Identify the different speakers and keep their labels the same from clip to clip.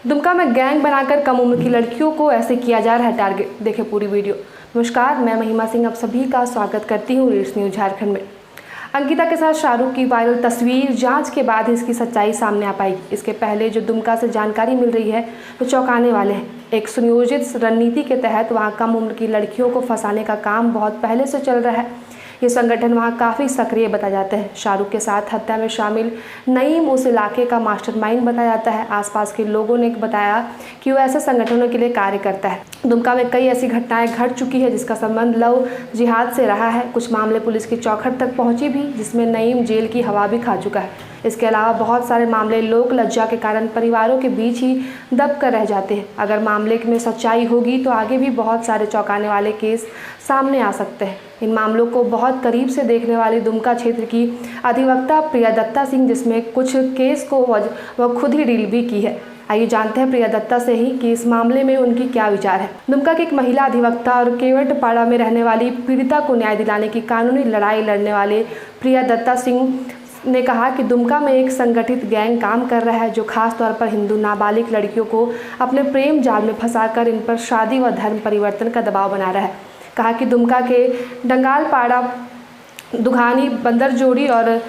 Speaker 1: दुमका में गैंग बनाकर कम उम्र की लड़कियों को ऐसे किया जा रहा है टारगेट। देखें पूरी वीडियो। नमस्कार, मैं महिमा सिंह आप सभी का स्वागत करती हूँ रीड्स न्यूज झारखंड में। अंकिता के साथ शाहरुख की वायरल तस्वीर, जांच के बाद इसकी सच्चाई सामने आ पाएगी। इसके पहले जो दुमका से जानकारी मिल रही है वो चौंकाने वाले हैं। एक सुनियोजित रणनीति के तहत वहाँ कम उम्र की लड़कियों को फंसाने का काम बहुत पहले से चल रहा है। ये संगठन वहाँ काफ़ी सक्रिय बताया जाता है। शाहरुख के साथ हत्या में शामिल नईम उस इलाके का मास्टरमाइंड बताया जाता है। आसपास के लोगों ने बताया कि वो ऐसे संगठनों के लिए कार्य करता है। दुमका में कई ऐसी घटनाएं घट चुकी है जिसका संबंध लव जिहाद से रहा है। कुछ मामले पुलिस की चौखट तक पहुंची भी, जिसमें नईम जेल की हवा भी खा चुका है। इसके अलावा बहुत सारे मामले लोक लज्जा के कारण परिवारों के बीच ही दब कर रह जाते हैं। अगर मामले में सच्चाई होगी तो आगे भी बहुत सारे चौंकाने वाले केस सामने आ सकते हैं। इन मामलों को बहुत करीब से देखने वाली दुमका क्षेत्र की अधिवक्ता प्रिया दत्ता सिंह, जिसमें कुछ केस को वह खुद ही डील भी की है। आइए जानते हैं प्रिया दत्ता से ही कि इस मामले में उनकी क्या विचार है। दुमका की एक महिला अधिवक्ता और केवटपाड़ा में रहने वाली पीड़िता को न्याय दिलाने की कानूनी लड़ाई लड़ने वाले प्रिया दत्ता सिंह ने कहा कि दुमका में एक संगठित गैंग काम कर रहा है जो खास तौर पर हिंदू नाबालिग लड़कियों को अपने प्रेम जाल में फंसाकर इन पर शादी व धर्म परिवर्तन का दबाव बना रहा है। कहा कि दुमका के डंगालपाड़ा, दुघानी, बंदरजोड़ी और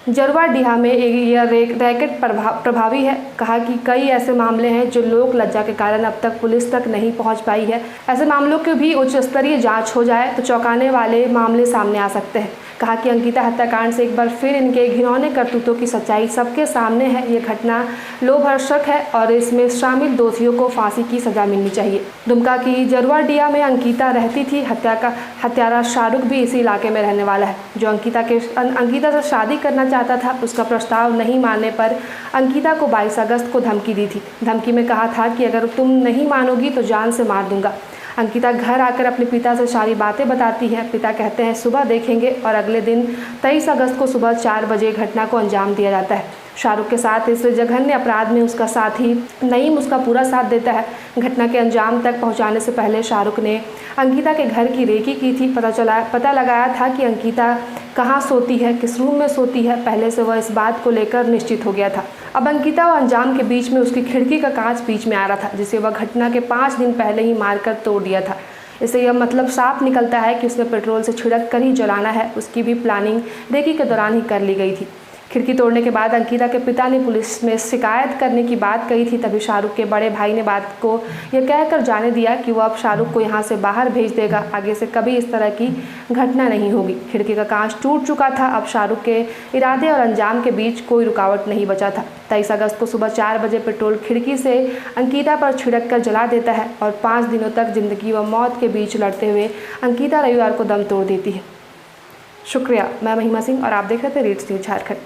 Speaker 1: जरवाडीहा में यह रैकेट प्रभावी है। कहा कि कई ऐसे मामले हैं जो लोक लज्जा के कारण अब तक पुलिस तक नहीं पहुंच पाई है। ऐसे मामलों की भी उच्च स्तरीय जांच हो जाए तो चौंकाने वाले मामले सामने आ सकते हैं। कहा कि अंकिता हत्याकांड से एक बार फिर इनके घिनौने करतूतों की सच्चाई सबके सामने है। ये घटना लोभर्षक है और इसमें शामिल दोषियों को फांसी की सजा मिलनी चाहिए। दुमका की जरवाडीहा में अंकिता रहती थी। हत्यारा शाहरुख भी इसी इलाके में रहने वाला है, जो अंकिता से शादी करना चाहता था। उसका प्रस्ताव नहीं मानने पर अंकिता को 22 अगस्त को धमकी दी थी। धमकी में कहा था कि अगर तुम नहीं मानोगी तो जान से मार दूंगा। अंकिता घर आकर अपने पिता से सारी बातें बताती है। पिता कहते हैं सुबह देखेंगे और अगले दिन 23 अगस्त को सुबह 4 बजे घटना को अंजाम दिया जाता है। शाहरुख के साथ इस जघन्य अपराध में उसका साथी नईम उसका पूरा साथ देता है। घटना के अंजाम तक पहुंचाने से पहले शाहरुख ने अंकिता के घर की रेकी की थी। पता लगाया था कि अंकिता कहाँ सोती है, किस रूम में सोती है। पहले से वह इस बात को लेकर निश्चित हो गया था। अब अंकिता और अंजाम के बीच में उसकी खिड़की का कांच बीच में आ रहा था, जिसे वह घटना के 5 दिन पहले ही मारकर तोड़ दिया था। इससे यह मतलब साफ निकलता है कि उसने पेट्रोल से छिड़क कर ही जलाना है। उसकी भी प्लानिंग रेकी के दौरान ही कर ली गई थी। खिड़की तोड़ने के बाद अंकिता के पिता ने पुलिस में शिकायत करने की बात कही थी। तभी शाहरुख के बड़े भाई ने बात को यह कहकर जाने दिया कि वो अब शाहरुख को यहाँ से बाहर भेज देगा। आगे से कभी इस तरह की घटना नहीं होगी। खिड़की का कांच टूट चुका था। अब शाहरुख के इरादे और अंजाम के बीच कोई रुकावट नहीं बचा था। 23 अगस्त को सुबह 4 बजे पेट्रोल खिड़की से अंकिता पर छिड़क कर जला देता है और 5 दिनों तक जिंदगी व मौत के बीच लड़ते हुए अंकिता रविवार को दम तोड़ देती है। शुक्रिया, मैं महिमा सिंह और आप देख रहे थे रीड्स न्यूज झारखंड।